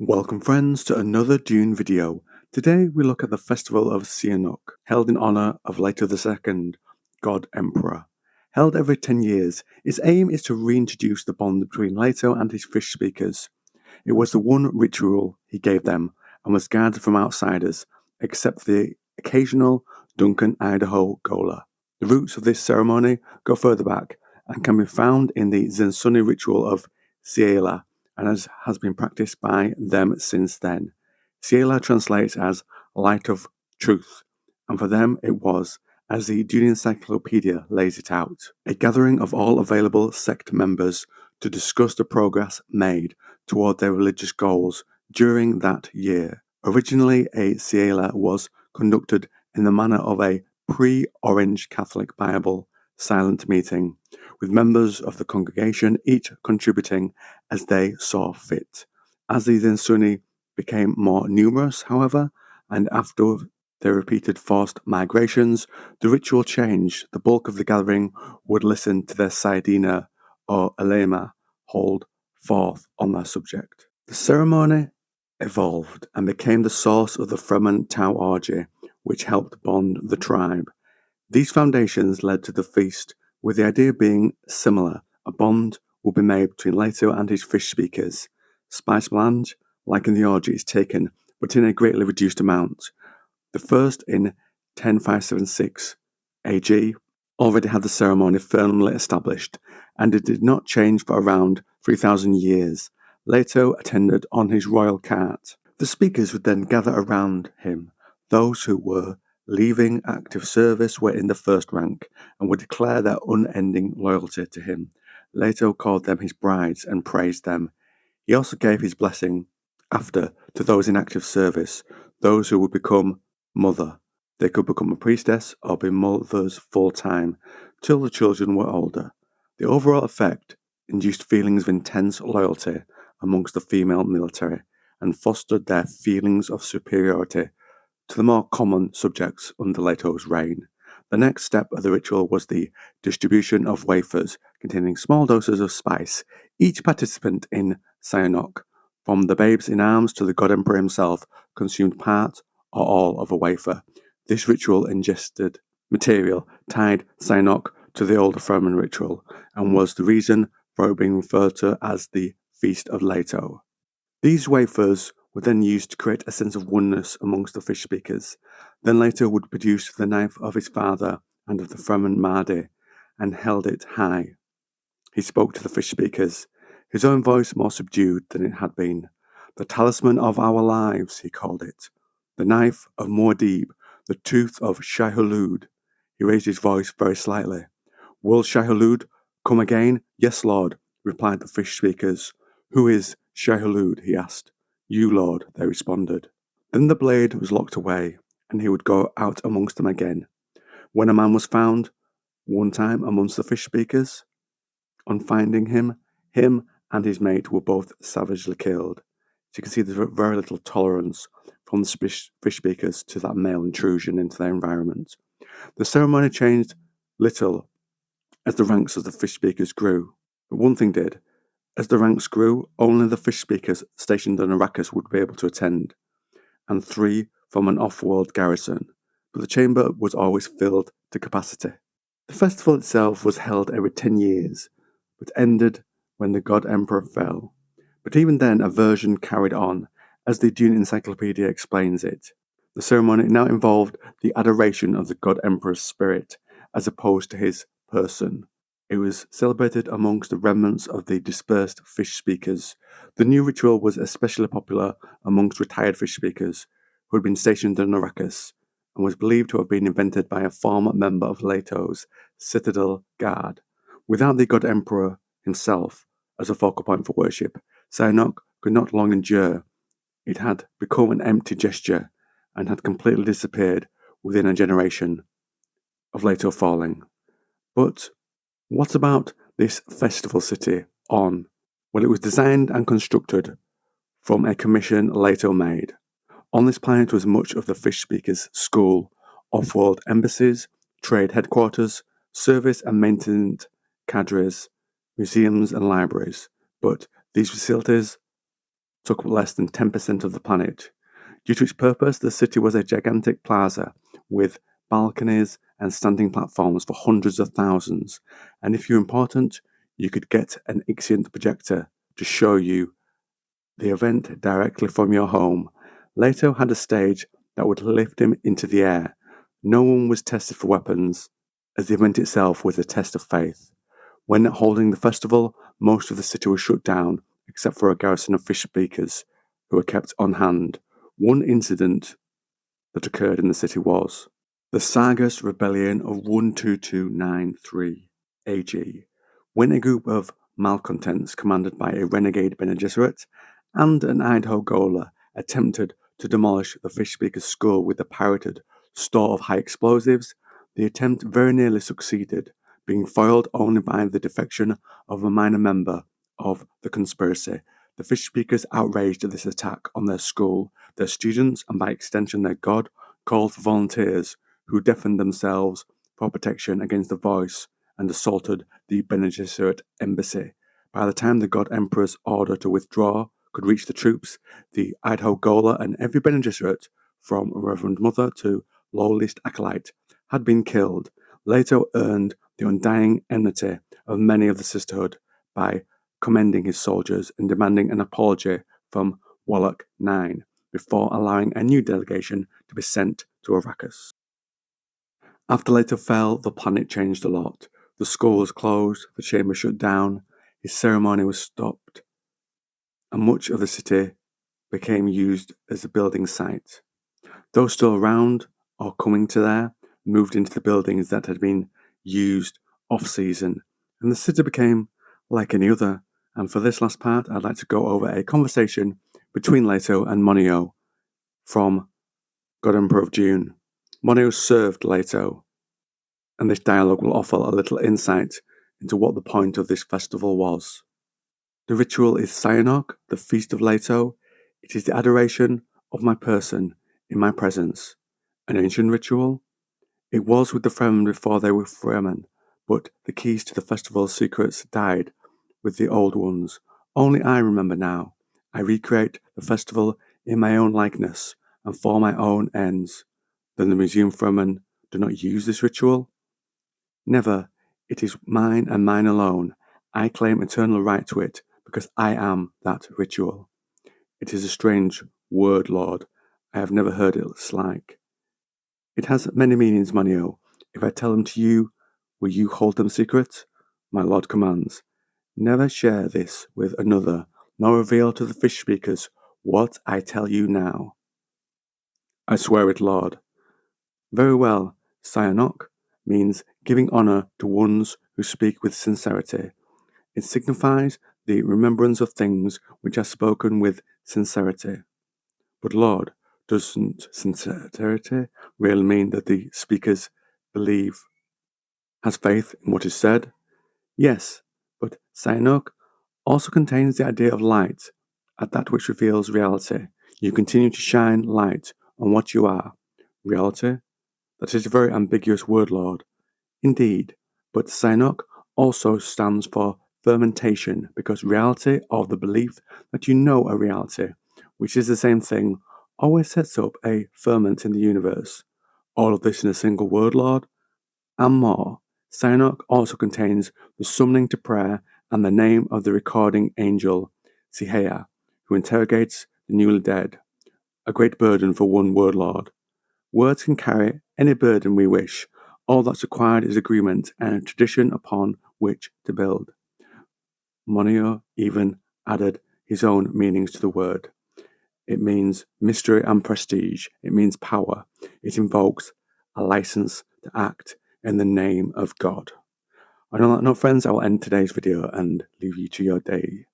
Welcome friends to another Dune video. Today we look at the Festival of Siaynoq, held in honour of Leto II, God Emperor. Held every 10 years, its aim is to reintroduce the bond between Leto and his Fishspeakers. It was the one ritual he gave them and was guarded from outsiders, except the occasional Duncan Idaho goaler. The roots of this ceremony go further back and can be found in the Zensuni ritual of Siaynoq, and has been practiced by them since then. Siaynoq translates as light of truth, and for them it was, as the Dune Encyclopedia lays it out, a gathering of all available sect members to discuss the progress made toward their religious goals during that year. Originally, a Siaynoq was conducted in the manner of a pre-Orange Catholic Bible silent meeting, with members of the congregation each contributing as they saw fit. As the Zensuni became more numerous, however, and after their repeated forced migrations, the ritual changed. The bulk of the gathering would listen to their Saidina or Elema hold forth on their subject. The ceremony evolved and became the source of the Fremen Tau orgy, which helped bond the tribe. These foundations led to the feast, with the idea being similar. A bond will be made between Leto and his Fishspeakers. Spice melange, like in the orgy, is taken, but in a greatly reduced amount. The first, in 10576 AG, already had the ceremony firmly established, and it did not change for around 3,000 years. Leto attended on his royal cart. The speakers would then gather around him. Those who were leaving active service were in the first rank and would declare their unending loyalty to him. Leto called them his brides and praised them. He also gave his blessing after to those in active service, those who would become mother. They could become a priestess or be mothers full-time, till the children were older. The overall effect induced feelings of intense loyalty amongst the female military and fostered their feelings of superiority to the more common subjects under Leto's reign. The next step of the ritual was the distribution of wafers containing small doses of spice. Each participant in Siennok, from the babes in arms to the God Emperor himself, consumed part or all of a wafer. This ritual ingested material tied Siennok to the older Fremen ritual and was the reason for it being referred to as the Feast of Leto. These wafers were then used to create a sense of oneness amongst the Fishspeakers. Then Leto would produce the knife of his father and of the Fremen Mahdi, and held it high. He spoke to the Fishspeakers, his own voice more subdued than it had been. The talisman of our lives, he called it. The knife of Muad'Dib, the tooth of Shai-Hulud. He raised his voice very slightly. Will Shai-Hulud come again? Yes, Lord, replied the Fishspeakers. Who is Shai-Hulud? He asked. You, Lord, they responded. Then the blade was locked away, and he would go out amongst them again. When a man was found, one time amongst the Fishspeakers, on finding him and his mate were both savagely killed. So you can see there's very little tolerance from the Fishspeakers to that male intrusion into their environment. The ceremony changed little as the ranks of the Fishspeakers grew, but one thing did. As the ranks grew, only the Fishspeakers stationed on Arrakis would be able to attend, and 3 from an off-world garrison, but the chamber was always filled to capacity. The festival itself was held every 10 years, but ended when the God Emperor fell. But even then, a version carried on, as the Dune Encyclopedia explains it. The ceremony now involved the adoration of the God Emperor's spirit, as opposed to his person. It was celebrated amongst the remnants of the dispersed Fishspeakers. The new ritual was especially popular amongst retired Fishspeakers who had been stationed on Arrakis, and was believed to have been invented by a former member of Leto's Citadel Guard. Without the God Emperor himself as a focal point for worship, Siennok could not long endure. It had become an empty gesture and had completely disappeared within a generation of Leto falling. But what about this festival city on? Well, it was designed and constructed from a commission Leto made. On this planet was much of the Fishspeakers' school, off-world embassies, trade headquarters, service and maintenance cadres, museums and libraries. But these facilities took up less than 10% of the planet. Due to its purpose, the city was a gigantic plaza with balconies and standing platforms for hundreds of thousands. And if you're important, you could get an Ixiant projector to show you the event directly from your home. Leto had a stage that would lift him into the air. No one was tested for weapons, as the event itself was a test of faith. When holding the festival, most of the city was shut down, except for a garrison of Fishspeakers, who were kept on hand. One incident that occurred in the city was the Sargas Rebellion of 12293 AG, when a group of malcontents commanded by a renegade Bene Gesserit and an Idaho Gola attempted to demolish the Fishspeaker's school with a pirated store of high explosives. The attempt very nearly succeeded, being foiled only by the defection of a minor member of the conspiracy. The Fishspeakers, outraged at this attack on their school, their students, and by extension their god, called for volunteers who deafened themselves for protection against the voice and assaulted the Bene Gesserit embassy. By the time the god emperor's order to withdraw could reach the troops, the Idaho Gola and every Bene Gesserit, from Reverend Mother to lowliest acolyte, had been killed. Leto earned the undying enmity of many of the sisterhood by commending his soldiers and demanding an apology from Wallach 9 before allowing a new delegation to be sent to Arrakis. After Leto fell, the planet changed a lot. The school was closed, the chamber shut down, his ceremony was stopped, and much of the city became used as a building site. Those still around or coming to there moved into the buildings that had been used off-season, and the city became like any other. And for this last part, I'd like to go over a conversation between Leto and Monio from God Emperor of Dune. Monio served Leto, and this dialogue will offer a little insight into what the point of this festival was. The ritual is Siennok, the feast of Leto. It is the adoration of my person in my presence. An ancient ritual? It was with the Fremen before they were Fremen, but the keys to the festival's secrets died with the old ones. Only I remember now. I recreate the festival in my own likeness and for my own ends. Then the museum Fremen do not use this ritual? Never. It is mine and mine alone. I claim eternal right to it because I am that ritual. It is a strange word, Lord. I have never heard its like. It has many meanings, Monio. If I tell them to you, will you hold them secret? My Lord commands. Never share this with another, nor reveal to the Fishspeakers what I tell you now. I swear it, Lord. Very well. Siaqnoq means giving honor to ones who speak with sincerity. It signifies the remembrance of things which are spoken with sincerity. But Lord, doesn't sincerity really mean that the speakers has faith in what is said? Yes, but Siennok also contains the idea of light, at that which reveals reality. You continue to shine light on what you are. Reality? That is a very ambiguous word, Lord. Indeed, but Siennok also stands for fermentation, because reality, or the belief that you know a reality, which is the same thing, always sets up a ferment in the universe. All of this in a single word, Lord? And more. Siennok also contains the summoning to prayer and the name of the recording angel, Siaqnoq, who interrogates the newly dead. A great burden for one word, Lord. Words can carry any burden we wish. All that's required is agreement and a tradition upon which to build. Monio even added his own meanings to the word. It means mystery and prestige. It means power. It invokes a license to act in the name of God. On that note, friends, I will end today's video and leave you to your day.